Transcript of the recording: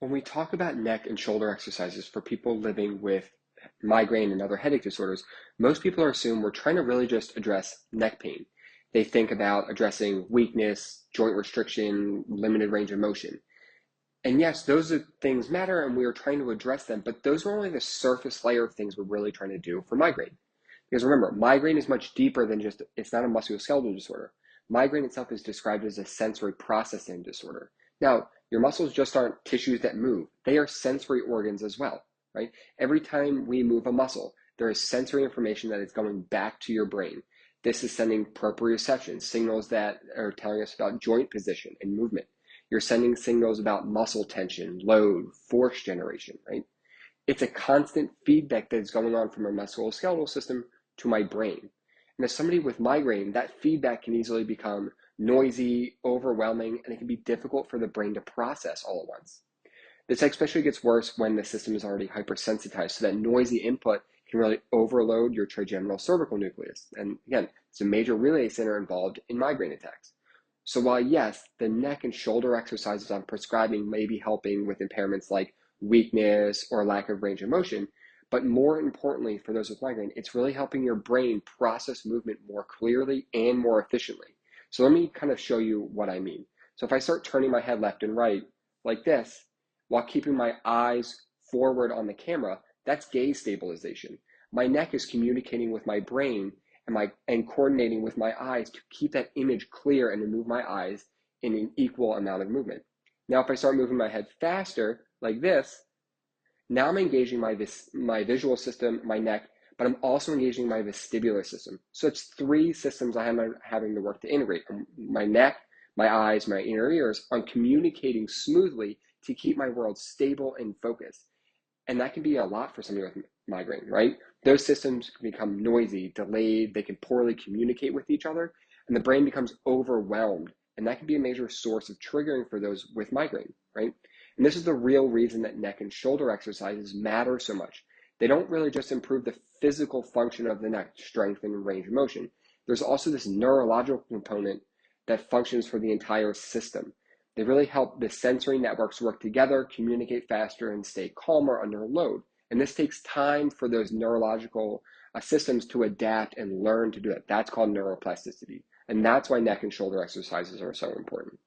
When we talk about neck and shoulder exercises for people living with migraine and other headache disorders, most people assume we're trying to really just address neck pain. They think about addressing weakness, joint restriction, limited range of motion. And yes, those things matter and we are trying to address them, but those are only the surface layer of things we're really trying to do for migraine. Because remember, migraine is much deeper than just, it's not a musculoskeletal disorder. Migraine itself is described as a sensory processing disorder. Now, your muscles just aren't tissues that move. They are sensory organs as well, right? Every time we move a muscle, there is sensory information that is going back to your brain. This is sending proprioception, signals that are telling us about joint position and movement. You're sending signals about muscle tension, load, force generation, right? It's a constant feedback that's going on from our musculoskeletal system to my brain. And as somebody with migraine, that feedback can easily become noisy, overwhelming, and it can be difficult for the brain to process all at once. This especially gets worse when the system is already hypersensitized, so that noisy input can really overload your trigeminal cervical nucleus. And again, it's a major relay center involved in migraine attacks. So while yes, the neck and shoulder exercises I'm prescribing may be helping with impairments like weakness or lack of range of motion, but more importantly for those with migraine, it's really helping your brain process movement more clearly and more efficiently. So let me kind of show you what I mean. So if I start turning my head left and right like this, while keeping my eyes forward on the camera, that's gaze stabilization. My neck is communicating with my brain and coordinating with my eyes to keep that image clear and to move my eyes in an equal amount of movement. Now, if I start moving my head faster, like this, now I'm engaging my visual system, my neck, but I'm also engaging my vestibular system. So it's three systems I'm having to work to integrate. My neck, my eyes, my inner ears, I'm communicating smoothly to keep my world stable and focused. And that can be a lot for somebody with migraine, right? Those systems can become noisy, delayed, they can poorly communicate with each other, and the brain becomes overwhelmed. And that can be a major source of triggering for those with migraine, right? And this is the real reason that neck and shoulder exercises matter so much. They don't really just improve the physical function of the neck, strength and range of motion. There's also this neurological component that functions for the entire system. They really help the sensory networks work together, communicate faster, and stay calmer under load. And this takes time for those neurological systems to adapt and learn to do it. That's called neuroplasticity. And that's why neck and shoulder exercises are so important.